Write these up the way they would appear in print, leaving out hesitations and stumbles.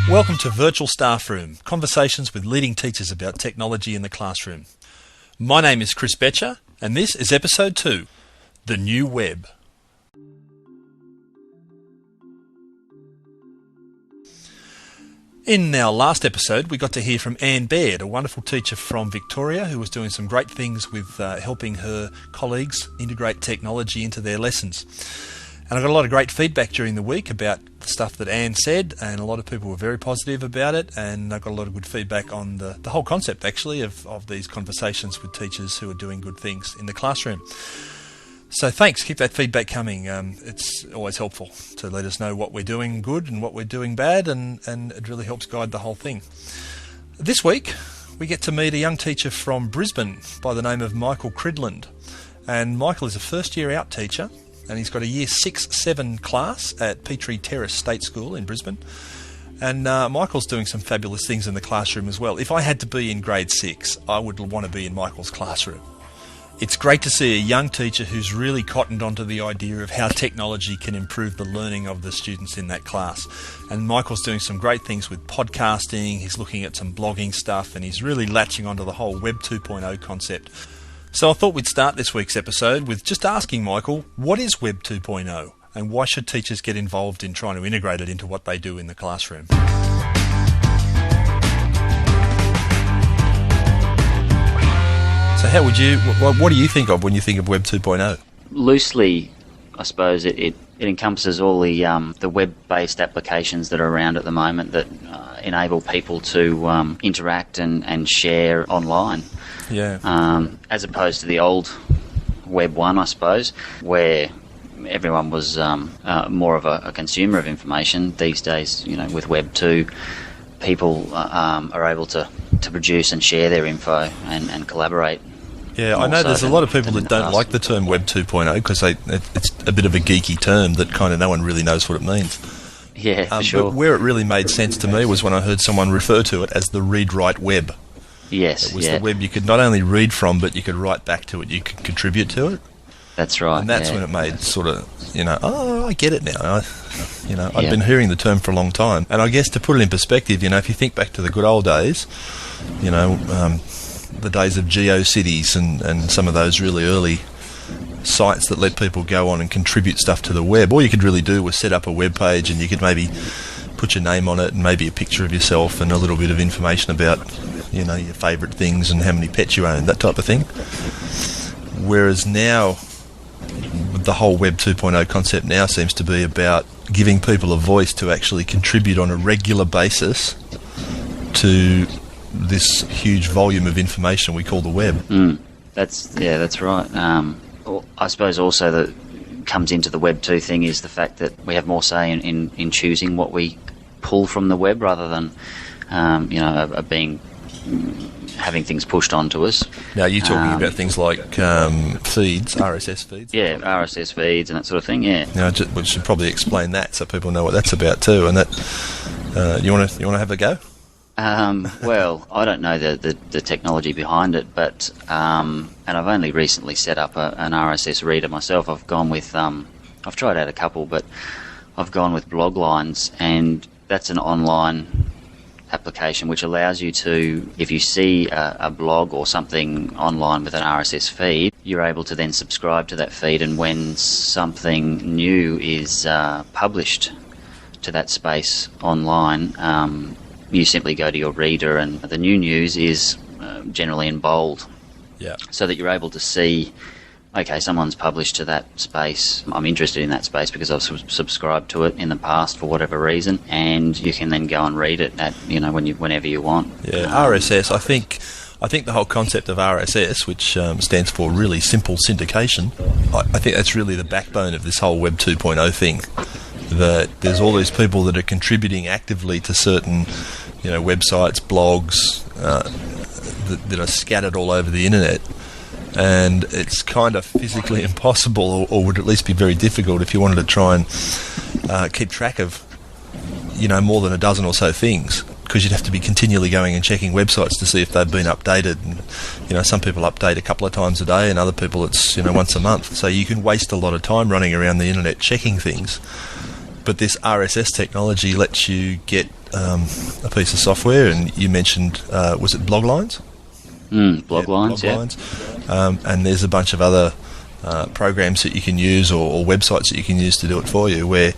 Welcome to Virtual Staff Room, conversations with leading teachers about technology in the classroom. My name is Chris Betcher, and this is episode 2, The New Web. In our last episode, we got to hear from Anne Baird, a wonderful teacher from Victoria who was doing some great things with helping her colleagues integrate technology into their lessons. And I got a lot of great feedback during the week about the stuff that Anne said, and a lot of people were very positive about it, and I got a lot of good feedback on the whole concept, actually, of these conversations with teachers who are doing good things in the classroom. So thanks, keep that feedback coming. It's always helpful to let us know what we're doing good and what we're doing bad, and it really helps guide the whole thing. This week, we get to meet a young teacher from Brisbane by the name of Michael Cridland. And Michael is a first-year out teacher, and he's got a Year 6-7 class at Petrie Terrace State School in Brisbane. And Michael's doing some fabulous things in the classroom as well. If I had to be in grade 6, I would want to be in Michael's classroom. It's great to see a young teacher who's really cottoned onto the idea of how technology can improve the learning of the students in that class. And Michael's doing some great things with podcasting, he's looking at some blogging stuff, and he's really latching onto the whole Web 2.0 concept. So I thought we'd start this week's episode with just asking Michael, what is Web 2.0 and why should teachers get involved in trying to integrate it into what they do in the classroom? So how would you, what do you think of when you think of Web 2.0? Loosely, I suppose it encompasses all the web-based applications that are around at the moment that enable people to interact and share online. Yeah. As opposed to the old Web 1, I suppose, where everyone was more of a consumer of information. These days, with Web 2, people are able to produce and share their info and collaborate. Yeah, I know there's a lot of people that don't like the term Web 2.0 because it's a bit of a geeky term that kind of no one really knows what it means. Yeah, for sure. But where it really made sense to me was when I heard someone refer to it as the read-write web. Yes, it was the web you could not only read from, but you could write back to it. You could contribute to it. That's right. And that's when it made sort of, I get it now. I've been hearing the term for a long time. And I guess to put it in perspective, if you think back to the good old days, the days of GeoCities and some of those really early sites that let people go on and contribute stuff to the web, all you could really do was set up a web page and you could maybe put your name on it and maybe a picture of yourself and a little bit of information about your favourite things and how many pets you own, that type of thing. Whereas now, the whole Web 2.0 concept now seems to be about giving people a voice to actually contribute on a regular basis to this huge volume of information we call the web. That's right. I suppose also that comes into the Web 2 thing is the fact that we have more say in choosing what we pull from the web rather than having things pushed onto us. Now, you're talking about things like feeds, RSS feeds? Yeah, RSS feeds and that sort of thing, yeah. Now, we should probably explain that so people know what that's about too. And that, you want to have a go? Well, I don't know the technology behind it, but and I've only recently set up an RSS reader myself. I've gone with I've tried out a couple, but I've gone with Bloglines, and that's an online application which allows you to, if you see a blog or something online with an RSS feed, you're able to then subscribe to that feed, and when something new is published to that space online, you simply go to your reader and the new news is generally in bold. Yeah. So that you're able to see, okay, someone's published to that space. I'm interested in that space because I've subscribed to it in the past for whatever reason, and you can then go and read it at whenever you want. Yeah, RSS. I think the whole concept of RSS, which stands for really simple syndication, I think that's really the backbone of this whole Web 2.0 thing. That there's all these people that are contributing actively to certain, websites, blogs that are scattered all over the internet. And it's kind of physically impossible, or would at least be very difficult if you wanted to try and keep track of, more than a dozen or so things, because you'd have to be continually going and checking websites to see if they've been updated. And, some people update a couple of times a day, and other people it's, once a month. So you can waste a lot of time running around the internet checking things. But this RSS technology lets you get a piece of software, and you mentioned, was it Bloglines? Bloglines, and there's a bunch of other programs that you can use, or websites that you can use to do it for you, where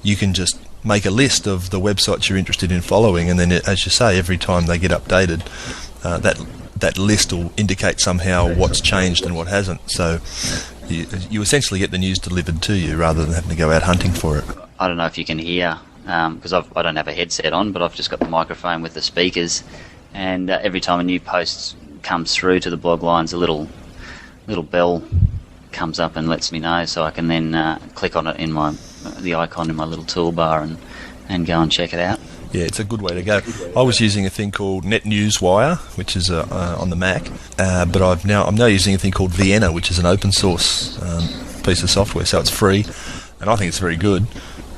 you can just make a list of the websites you're interested in following, and then, as you say, every time they get updated, that list will indicate somehow what's changed and what hasn't. So you essentially get the news delivered to you rather than having to go out hunting for it. I don't know if you can hear, because I don't have a headset on, but I've just got the microphone with the speakers, and every time a new post comes through to the blog lines, a little bell comes up and lets me know, so I can then click on it in the icon in my little toolbar and go and check it out. Yeah, it's a good way to go. I was using a thing called NetNewsWire, which is on the Mac, but I'm now using a thing called Vienna, which is an open source piece of software, so it's free, and I think it's very good.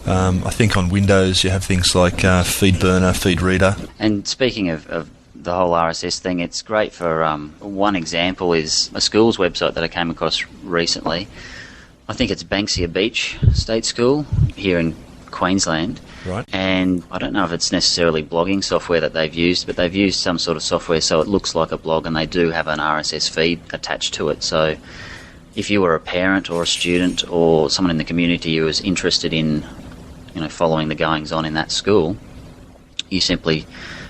I think on Windows you have things like FeedBurner, FeedReader. And speaking of the whole RSS thing, it's great for one example is a school's website that I came across recently. I think it's Banksia Beach State School here in Queensland. Right. And I don't know if it's necessarily blogging software that they've used, but they've used some sort of software so it looks like a blog, and they do have an RSS feed attached to it. So if you were a parent or a student or someone in the community who was interested in, following the goings-on in that school, you simply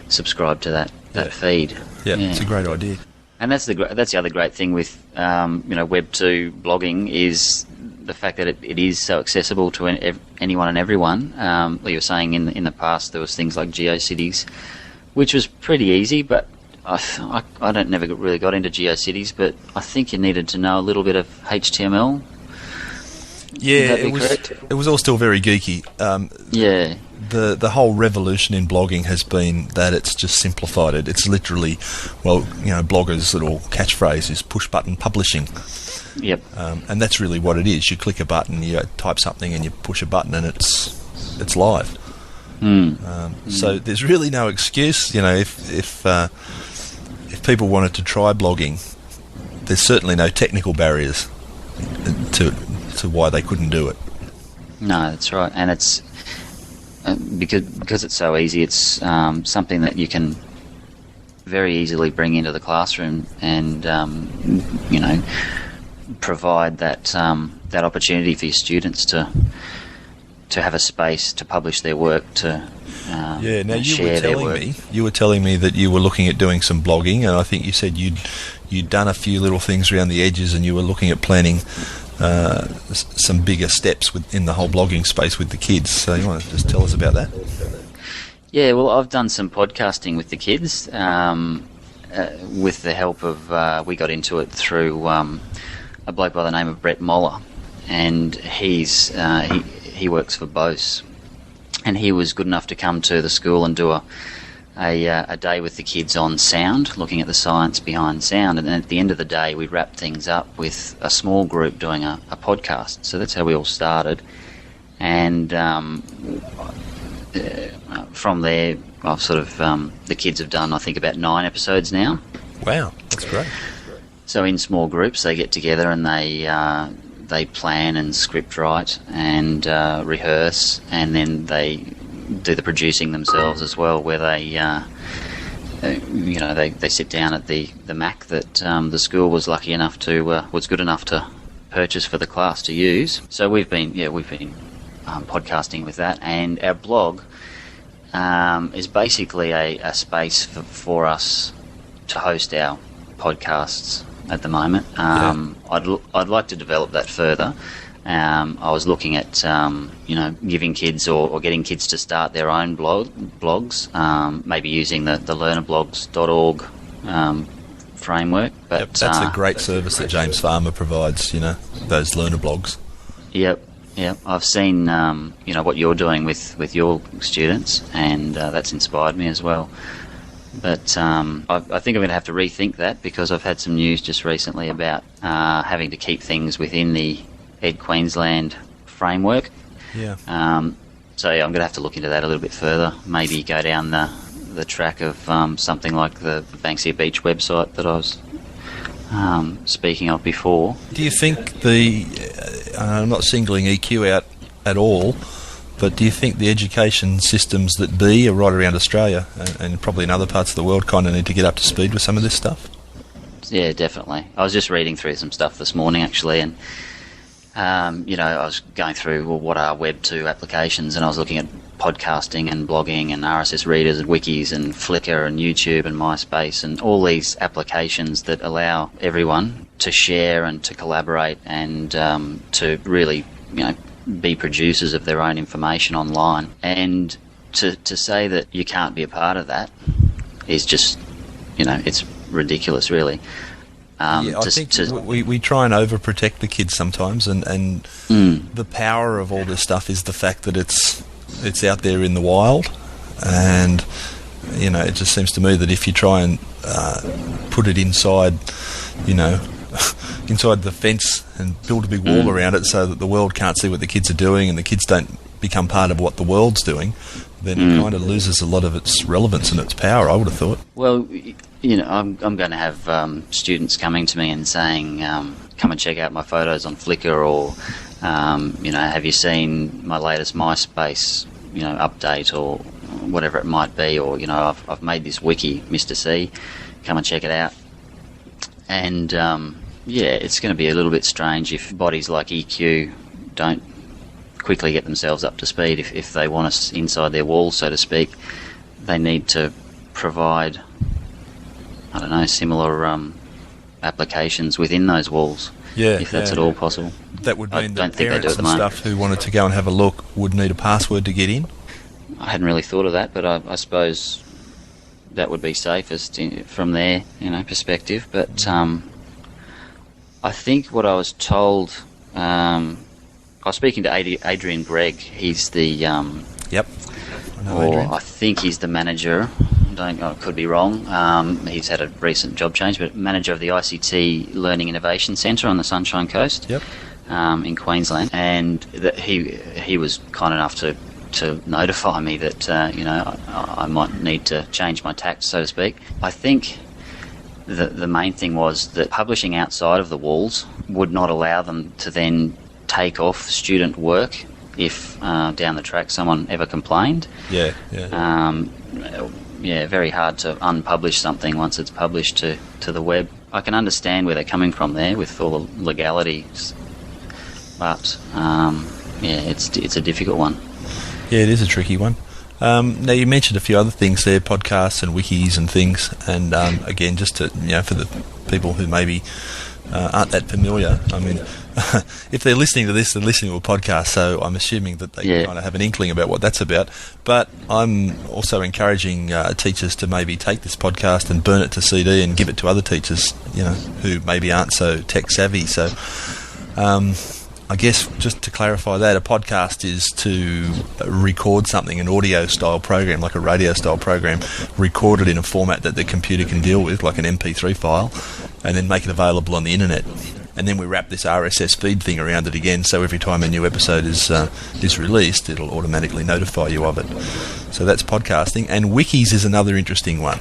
subscribe to that feed. Yeah, it's a great idea. And that's the other great thing with Web 2 blogging is the fact that it is so accessible to anyone and everyone. Like you were saying, in the past there was things like GeoCities, which was pretty easy, but I never really got into GeoCities, but I think you needed to know a little bit of HTML. Yeah, it was all still very geeky. Yeah. The whole revolution in blogging has been that it's just simplified it. It's literally, bloggers' little catchphrase is push button publishing. Yep. And that's really what it is. You click a button, you type something, and you push a button, and it's live. So there's really no excuse. If people wanted to try blogging, there's certainly no technical barriers to why they couldn't do it. No, that's right, and it's because it's so easy. It's something that you can very easily bring into the classroom, and provide that opportunity for your students to have a space to publish their work, to share their work. You were telling me that you were looking at doing some blogging, and I think you said you'd done a few little things around the edges, and you were looking at planning some bigger steps within the whole blogging space with the kids. So you want to just tell us about that? Yeah, well, I've done some podcasting with the kids with the help of we got into it through a bloke by the name of Brett Moller, and he works for Bose, and he was good enough to come to the school and do a day with the kids on sound, looking at the science behind sound, and then at the end of the day we wrapped things up with a small group doing a podcast. So that's how we all started, and from there I've sort of the kids have done, I think, about 9 episodes now. Wow, that's great. So in small groups they get together and they plan and script write and rehearse, and then they do the producing themselves as well, where they sit down at the Mac that the school was lucky enough to was good enough to purchase for the class to use. So we've been podcasting with that, and our blog is basically a space for us to host our podcasts at the moment. I'd like to develop that further. I was looking at giving kids or getting kids to start their own blogs, maybe using the learnerblogs.org framework. But that's a great service that James Farmer provides. Those learner blogs. Yep. I've seen what you're doing with your students, and that's inspired me as well. But I think I'm going to have to rethink that, because I've had some news just recently about having to keep things within the Ed Queensland framework. Yeah. So I'm going to have to look into that a little bit further. Maybe go down the track of something like the Banksia Beach website that I was speaking of before. Do you think I'm not singling EQ out at all, But do you think the education systems that be are right around Australia and probably in other parts of the world kind of need to get up to speed with some of this stuff? Yeah, definitely. I was just reading through some stuff this morning, actually, and I was going through, well, what are Web 2 applications, and I was looking at podcasting and blogging and RSS readers and wikis and Flickr and YouTube and MySpace and all these applications that allow everyone to share and to collaborate and to really, be producers of their own information online. And to say that you can't be a part of that is just, it's ridiculous, really. I think we try and overprotect the kids sometimes, and the power of all this stuff is the fact that it's out there in the wild, and it just seems to me that if you try and put it inside, inside the fence and build a big wall around it so that the world can't see what the kids are doing and the kids don't become part of what the world's doing, then it kind of loses a lot of its relevance and its power, I would have thought. Well, I'm going to have students coming to me and saying, come and check out my photos on Flickr, or, have you seen my latest MySpace, update, or whatever it might be, or, I've made this wiki, Mr. C, come and check it out. And, it's going to be a little bit strange if bodies like EQ don't quickly get themselves up to speed. If they want us inside their walls, so to speak, they need to provide, similar applications within those walls. Yeah, if that's at all possible. That would mean that parents and stuff who wanted to go and have a look would need a password to get in? I hadn't really thought of that, but I suppose that would be safest from their perspective. But I think what I was told, I was speaking to Adrian Gregg. He's the yep. I think he's the manager. I could be wrong. He's had a recent job change, but manager of the ICT Learning Innovation Centre on the Sunshine Coast, yep. In Queensland, and that he was kind enough to notify me that I might need to change my tact, so to speak. I think the main thing was that publishing outside of the walls would not allow them to then take off student work if down the track someone ever complained. Yeah. Very hard to unpublish something once it's published to the web. I can understand where they're coming from there with all the legalities, but it's a difficult one. Yeah, it is a tricky one. Now, you mentioned a few other things there, podcasts and wikis and things, and again, just to for the people who maybe aren't that familiar, I mean, if they're listening to this, they're listening to a podcast, so I'm assuming that they kind of have an inkling about what that's about. But I'm also encouraging teachers to maybe take this podcast and burn it to CD and give it to other teachers, who maybe aren't so tech savvy. So I guess just to clarify that, a podcast is to record something, an audio-style program, like a radio-style program, record it in a format that the computer can deal with, like an MP3 file, and then make it available on the internet. And then we wrap this RSS feed thing around it again, so every time a new episode is released, it'll automatically notify you of it. So that's podcasting. And wikis is another interesting one.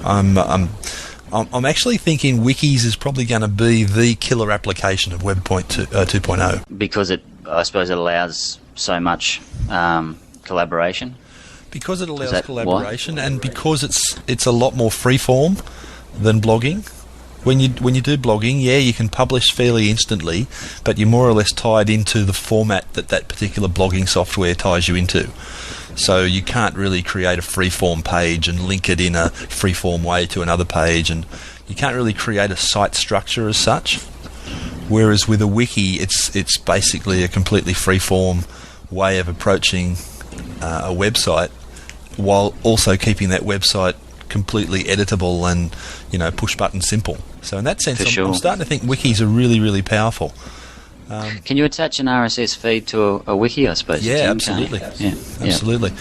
I'm actually thinking wikis is probably going to be the killer application of Web 2.0. Because I suppose it allows so much collaboration. Because it allows collaboration, and because it's a lot more freeform than blogging. When you do blogging, you can publish fairly instantly, but you're more or less tied into the format that particular blogging software ties you into. So you can't really create a freeform page and link it in a freeform way to another page, and you can't really create a site structure as such. Whereas with a wiki, it's basically a completely freeform way of approaching a website, while also keeping that website completely editable and push button simple. So in that sense, I'm starting to think wikis are really, really powerful. Can you attach an RSS feed to a wiki, I suppose? Yeah, absolutely. Absolutely.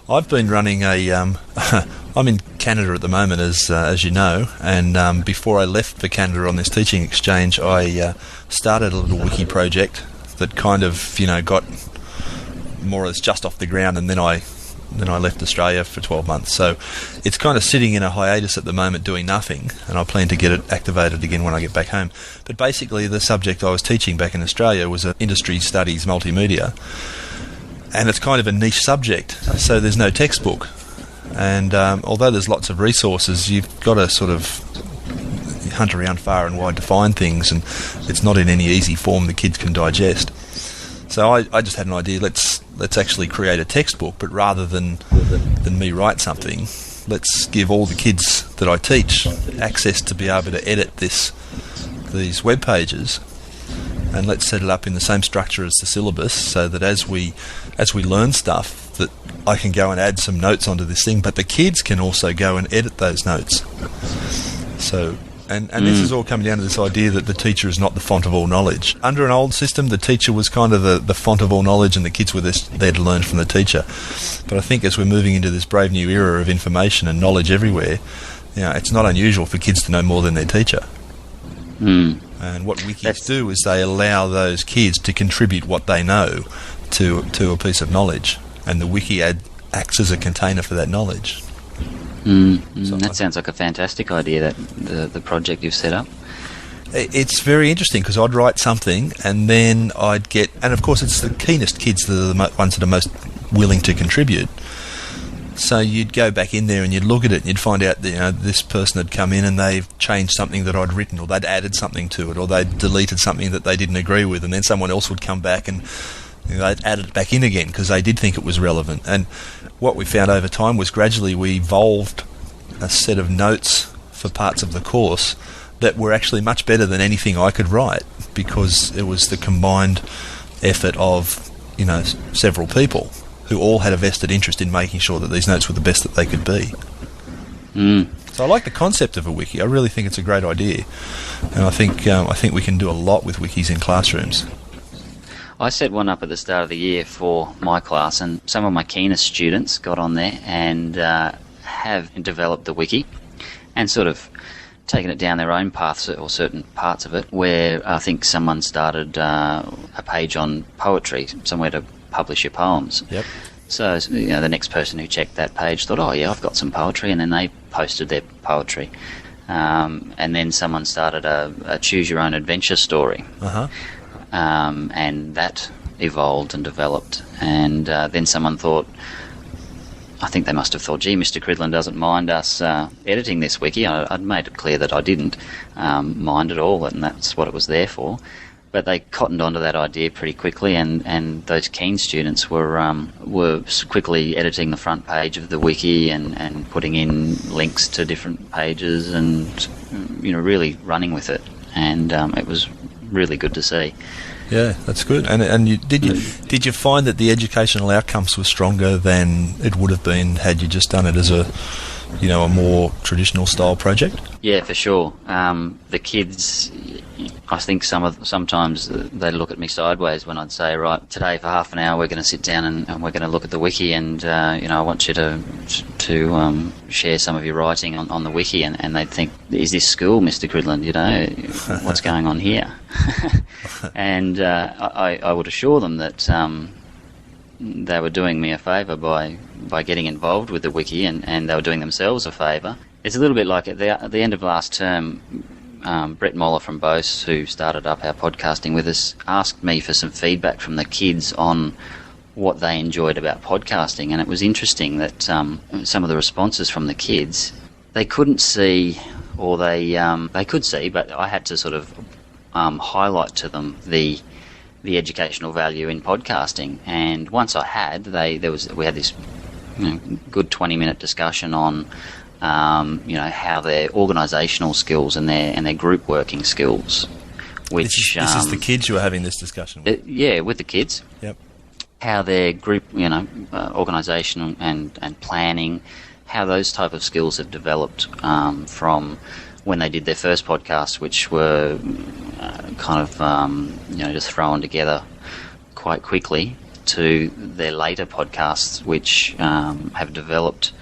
I've been running I'm in Canada at the moment, as you know, and before I left for Canada on this teaching exchange, I started a little wiki project that kind of got more or less just off the ground, and then I left Australia for 12 months. So it's kind of sitting in a hiatus at the moment doing nothing, and I plan to get it activated again when I get back home. But basically the subject I was teaching back in Australia was industry studies multimedia, and it's kind of a niche subject, so there's no textbook. And although there's lots of resources, you've got to sort of hunt around far and wide to find things, and it's not in any easy form the kids can digest. So I just had an idea, let's actually create a textbook, but rather than me write something, let's give all the kids that I teach access to be able to edit these web pages, and let's set it up in the same structure as the syllabus, so that as we learn stuff, that I can go and add some notes onto this thing, but the kids can also go and edit those notes. So, and this is all coming down to this idea that the teacher is not the font of all knowledge. Under an old system, the teacher was kind of the font of all knowledge, and the kids were there to learn from the teacher. But I think as we're moving into this brave new era of information and knowledge everywhere, it's not unusual for kids to know more than their teacher. And what wikis do is they allow those kids to contribute what they know to a piece of knowledge, and the wiki acts as a container for that knowledge. So that sounds like a fantastic idea, that the project you've set up. It's very interesting, because I'd write something and then I'd get, and of course it's the keenest kids that are the ones that are most willing to contribute. So you'd go back in there and you'd look at it and you'd find out that this person had come in and they've changed something that I'd written, or they'd added something to it, or they'd deleted something that they didn't agree with, and then someone else would come back and they'd add it back in again because they did think it was relevant. And what we found over time was gradually we evolved a set of notes for parts of the course that were actually much better than anything I could write, because it was the combined effort of several people who all had a vested interest in making sure that these notes were the best that they could be. So I like the concept of a wiki. I really think it's a great idea, and I think we can do a lot with wikis in classrooms. I set one up at the start of the year for my class, and some of my keenest students got on there and have developed the wiki and sort of taken it down their own paths, or certain parts of it, where I think someone started a page on poetry, somewhere to publish your poems. Yep. So the next person who checked that page thought, oh yeah, I've got some poetry, and then they posted their poetry. And then someone started a choose your own adventure story. And that evolved and developed, and then someone thought, I think they must have thought, gee, Mr. Cridland doesn't mind us editing this wiki. I'd made it clear that I didn't mind at all, and that's what it was there for. But they cottoned onto that idea pretty quickly, and those keen students were quickly editing the front page of the wiki and putting in links to different pages, and really running with it, and it was really good to see. Yeah, that's good. And did you find that the educational outcomes were stronger than it would have been had you just done it as a more traditional style project? Yeah, for sure. The kids, I think sometimes they look at me sideways when I'd say, right, today for half an hour we're going to sit down and we're going to look at the wiki, and I want you to share some of your writing on the wiki, and they'd think, is this school, Mr. Cridland? What's going on here? And I would assure them that they were doing me a favour by getting involved with the wiki, and they were doing themselves a favour. It's a little bit like at the end of last term, Brett Moller from Bose, who started up our podcasting with us, asked me for some feedback from the kids on what they enjoyed about podcasting, and it was interesting that some of the responses from the kids, they couldn't see, or they could see, but I had to sort of highlight to them the educational value in podcasting. And once I had, we had this good 20-minute discussion on how their organisational skills and their group working skills. Which this is the kids you are having this discussion with? Yeah, with the kids. Yep. How their group, organisation and planning, how those type of skills have developed from when they did their first podcasts, which were just thrown together quite quickly, to their later podcasts, which have developed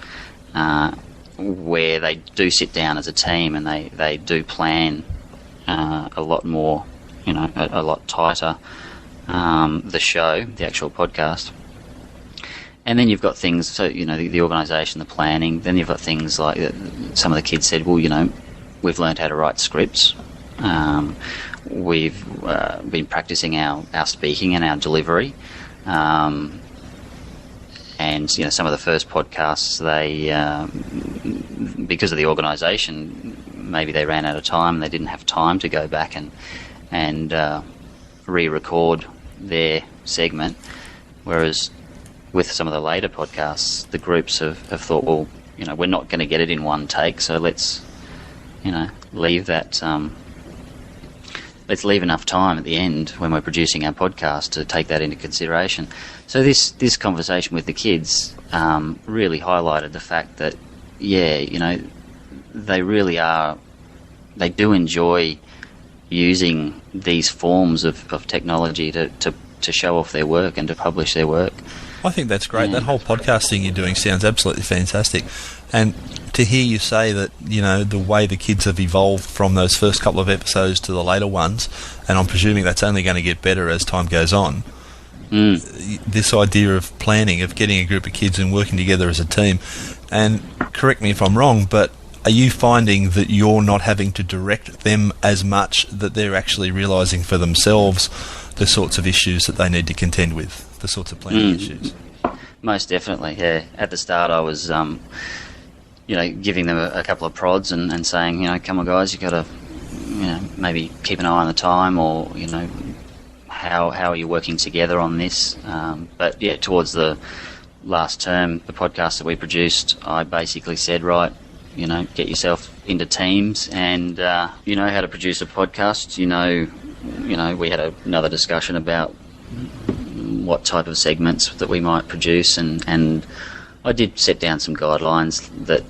where they do sit down as a team and they do plan a lot more, a lot tighter, the show, the actual podcast. And then you've got things, so, the organisation, the planning. Then you've got things like some of the kids said, well, we've learned how to write scripts. We've been practicing our speaking and our delivery. And some of the first podcasts, they because of the organisation, maybe they ran out of time. They didn't have time to go back and re-record their segment. Whereas with some of the later podcasts, the groups have thought, well, we're not going to get it in one take, so let's leave that. Let's leave enough time at the end when we're producing our podcast to take that into consideration. So this conversation with the kids really highlighted the fact that, they really are, they do enjoy using these forms of technology to show off their work and to publish their work. I think that's great. That whole podcast thing you're doing sounds absolutely fantastic. And to hear you say that, the way the kids have evolved from those first couple of episodes to the later ones, and I'm presuming that's only going to get better as time goes on, this idea of planning, of getting a group of kids and working together as a team, and correct me if I'm wrong, but are you finding that you're not having to direct them as much, that they're actually realising for themselves the sorts of issues that they need to contend with, the sorts of planning issues? Most definitely, yeah. At the start I was, giving them a couple of prods and saying, come on guys, you've got to, maybe keep an eye on the time, or, how are you working together on this? But yeah, towards the last term, the podcast that we produced, I basically said, right, get yourself into teams, and you know how to produce a podcast. We had another discussion about what type of segments that we might produce, and I did set down some guidelines that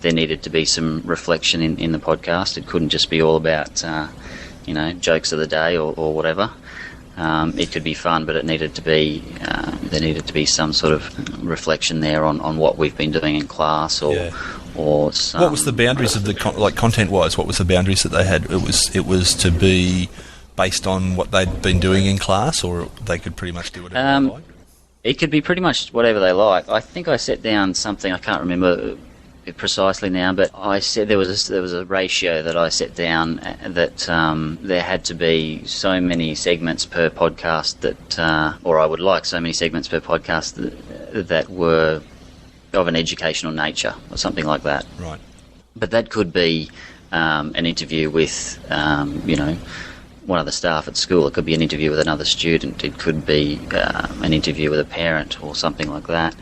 there needed to be some reflection in the podcast. It couldn't just be all about jokes of the day or whatever. It could be fun, but it needed to be there needed to be some sort of reflection there on what we've been doing in class, or some, what was the boundaries of the content-wise? What was the boundaries that they had? It was to be based on what they'd been doing in class, or they could pretty much do whatever they like? It could be pretty much whatever they like. I think I set down something, I can't remember it precisely now, but I said there was a ratio that I set down, that there had to be so many segments per podcast or I would like so many segments per podcast that were of an educational nature or something like that. Right. But that could be an interview with, one of the staff at school. It could be an interview with another student. It could be an interview with a parent or something like that.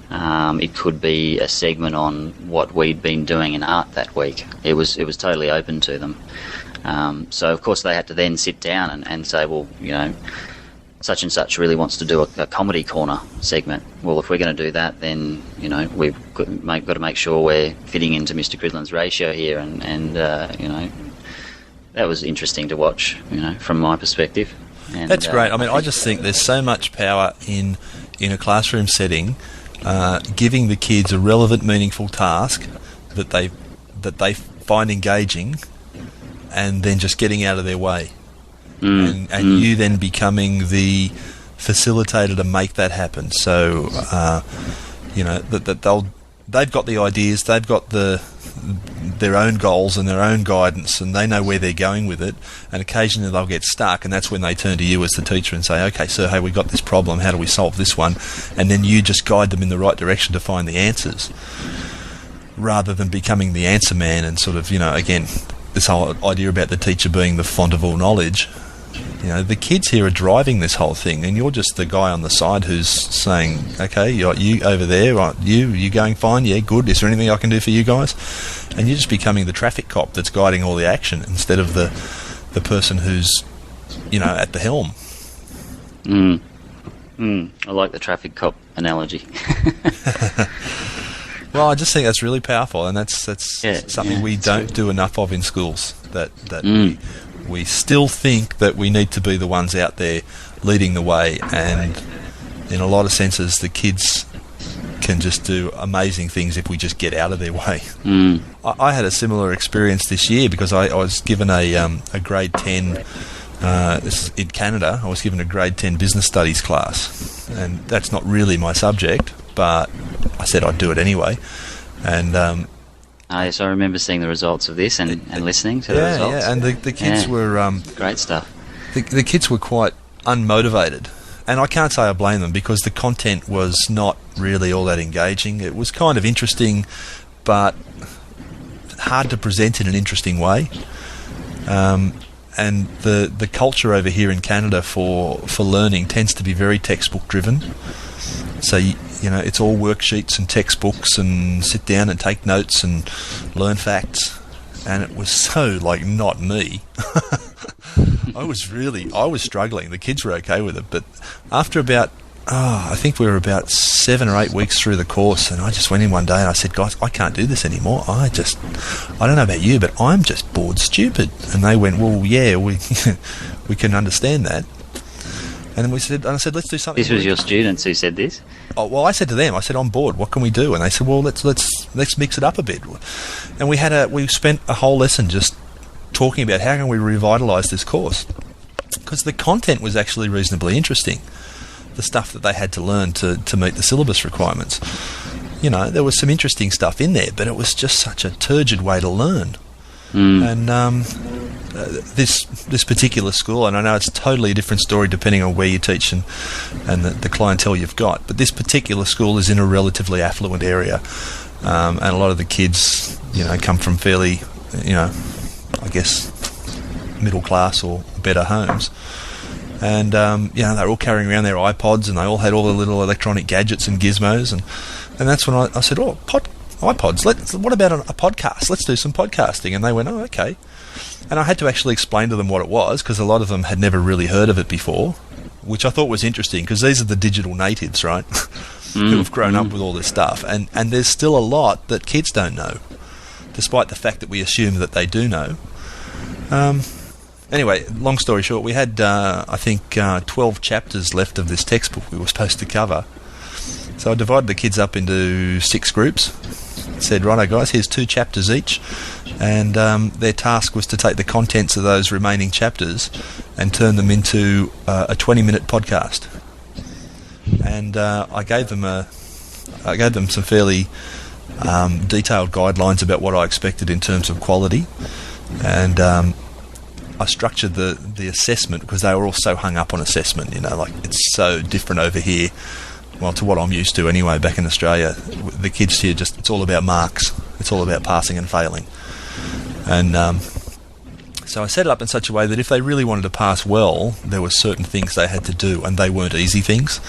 It could be a segment on what we'd been doing in art that week. It was totally open to them. So of course they had to then sit down and say, well, such and such really wants to do a comedy corner segment. Well, if we're going to do that, then we've got to make sure we're fitting into Mr. Cridland's ratio here, and that was interesting to watch, from my perspective. And, that's great. I mean, I just think there's so much power in a classroom setting, giving the kids a relevant, meaningful task that they find engaging, and then just getting out of their way. And you then becoming the facilitator to make that happen. So, that they've got the ideas, they've got their own goals and their own guidance, and they know where they're going with it. And occasionally they'll get stuck, and that's when they turn to you as the teacher and say, "Okay, so hey, we've got this problem. How do we solve this one?" And then you just guide them in the right direction to find the answers, rather than becoming the answer man and sort of, again, this whole idea about the teacher being the font of all knowledge. The kids here are driving this whole thing, and you're just the guy on the side who's saying, "Okay, you over there, right, you going fine? Yeah, good. Is there anything I can do for you guys?" And you're just becoming the traffic cop that's guiding all the action, instead of the person who's, at the helm. I like the traffic cop analogy. Well, I just think that's really powerful, and that's something we don't do enough of in schools. That we still think that we need to be the ones out there leading the way, and in a lot of senses, the kids can just do amazing things if we just get out of their way. I had a similar experience this year, because I was given a grade 10. This is in Canada. I was given a grade 10 business studies class, and that's not really my subject, but I said I'd do it anyway. And yes, I remember seeing the results of this and listening to the results. Yeah, and the kids were great stuff. The kids were quite unmotivated, And I can't say I blame them, because the content was not really all that engaging. It was kind of interesting, but hard to present in an interesting way. And the culture over here in Canada for learning tends to be very textbook driven. So it's all worksheets and textbooks, and sit down and take notes and learn facts. And it was so not me. I was struggling. The kids were okay with it, but after about I think we were about 7 or 8 weeks through the course, and I just went in one day and I said, guys, I can't do this anymore. I don't know about you, but I'm just bored stupid. And they went, well, yeah, we can understand that. And then I said, let's do something. This was your students who said this? Oh, well, I said to them, I'm bored. What can we do? And they said, well, let's mix it up a bit. And we spent a whole lesson just talking about how can we revitalise this course, because the content was actually reasonably interesting. The stuff that they had to learn to meet the syllabus requirements. There was some interesting stuff in there, but it was just such a turgid way to learn. And this particular school, and I know it's totally a different story depending on where you teach and the clientele you've got, but this particular school is in a relatively affluent area, and a lot of the kids, come from fairly, I guess, middle class or better homes. And they're all carrying around their iPods, and they all had all the little electronic gadgets and gizmos, and that's when I said, iPods, what about a podcast? Let's do some podcasting. And they went, oh, okay. And I had to actually explain to them what it was, because a lot of them had never really heard of it before, which I thought was interesting, because these are the digital natives, right, who have grown up with all this stuff. And there's still a lot that kids don't know, despite the fact that we assume that they do know. Anyway, long story short, we had, 12 chapters left of this textbook we were supposed to cover. So I divided the kids up into 6 groups. Said, righto guys, here's 2 chapters each. And their task was to take the contents of those remaining chapters and turn them into a 20-minute podcast. And I gave them some fairly detailed guidelines about what I expected in terms of quality. And I structured the assessment, because they were all so hung up on assessment, it's so different over here, well, to what I'm used to anyway back in Australia. The kids here, it's all about marks. It's all about passing and failing. And so I set it up in such a way that if they really wanted to pass well, there were certain things they had to do, and they weren't easy things.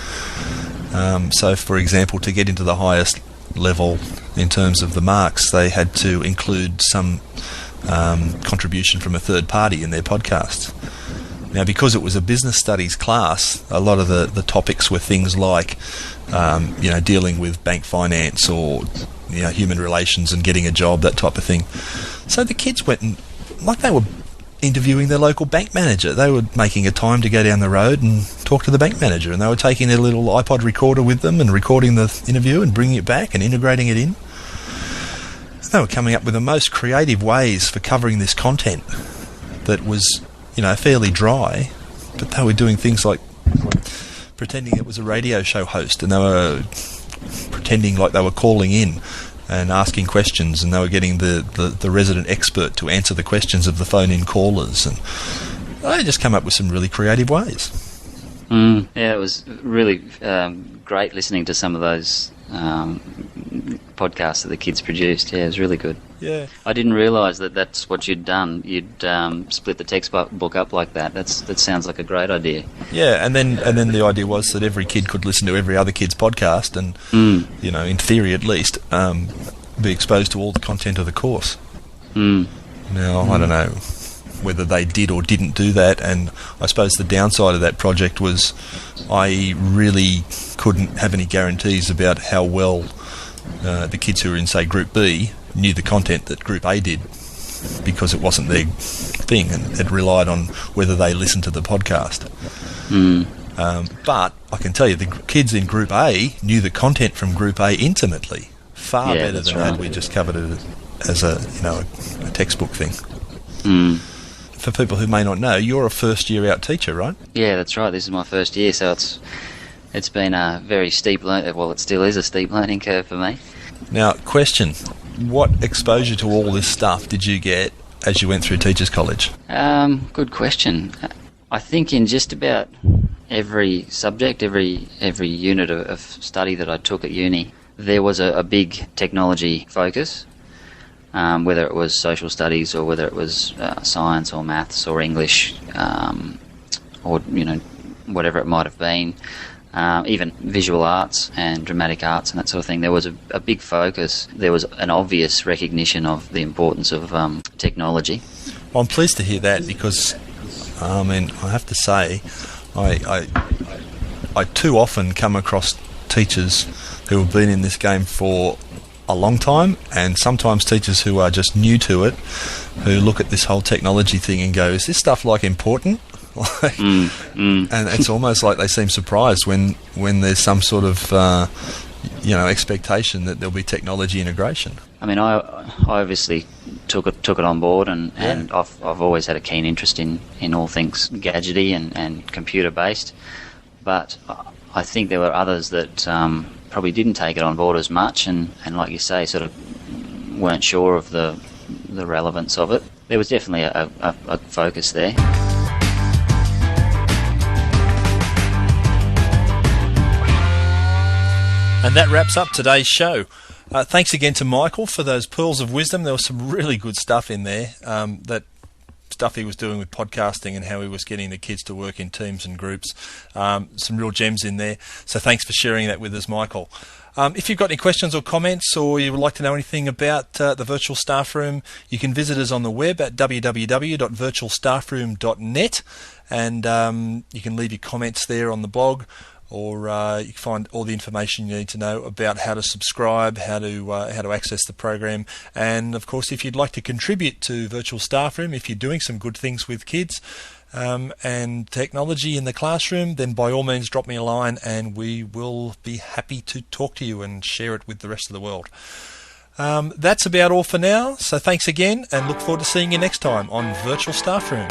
So, for example, to get into the highest level in terms of the marks, they had to include some contribution from a third party in their podcasts. Now, because it was a business studies class, a lot of the topics were things like, dealing with bank finance or human relations and getting a job, that type of thing. So the kids went and, they were interviewing their local bank manager. They were making a time to go down the road and talk to the bank manager, and they were taking their little iPod recorder with them and recording the interview and bringing it back and integrating it in. They were coming up with the most creative ways for covering this content that was, fairly dry, but they were doing things like pretending it was a radio show host, and they were pretending like they were calling in and asking questions, and they were getting the resident expert to answer the questions of the phone-in callers, and they just come up with some really creative ways. Yeah, it was really great listening to some of those podcasts that the kids produced. Yeah, it was really good. Yeah, I didn't realise that that's what you'd done. You'd split the textbook up like that. That sounds like a great idea. Yeah, and then the idea was that every kid could listen to every other kid's podcast, and in theory at least, be exposed to all the content of the course. Now, I don't know whether they did or didn't do that, and I suppose the downside of that project was I really couldn't have any guarantees about how well the kids who were in, say, Group B knew the content that Group A did, because it wasn't their thing, and it relied on whether they listened to the podcast. But I can tell you, the kids in Group A knew the content from Group A intimately, far better than had we just covered it as a textbook thing. For people who may not know, you're a first-year out teacher, right? Yeah, that's right. This is my first year, so it's been a very steep it still is a steep learning curve for me. Now, question: what exposure to all this stuff did you get as you went through Teachers College? Good question. I think in just about every subject, every unit of study that I took at uni, there was a big technology focus, whether it was social studies or whether it was science or maths or English, or whatever it might have been. Even visual arts and dramatic arts and that sort of thing. There was a big focus. There was an obvious recognition of the importance of technology. Well, I'm pleased to hear that, because I have to say, I too often come across teachers who have been in this game for a long time, and sometimes teachers who are just new to it, who look at this whole technology thing and go, is this stuff important? And it's almost like they seem surprised when there's some sort of expectation that there'll be technology integration. I obviously took it on board, and I've always had a keen interest in all things gadgety and computer based, but I think there were others that probably didn't take it on board as much, and like you say, sort of weren't sure of the relevance of it. There was definitely a focus there. And that wraps up today's show. Thanks again to Michael for those pearls of wisdom. There was some really good stuff in there, that stuff he was doing with podcasting and how he was getting the kids to work in teams and groups. Some real gems in there. So thanks for sharing that with us, Michael. If you've got any questions or comments, or you would like to know anything about the Virtual Staff Room, you can visit us on the web at www.virtualstaffroom.net, and you can leave your comments there on the blog, or you can find all the information you need to know about how to subscribe, how to access the program. And of course, if you'd like to contribute to Virtual Staff Room, if you're doing some good things with kids and technology in the classroom, then by all means drop me a line, and we will be happy to talk to you and share it with the rest of the world. That's about all for now. So thanks again, and look forward to seeing you next time on Virtual Staff Room.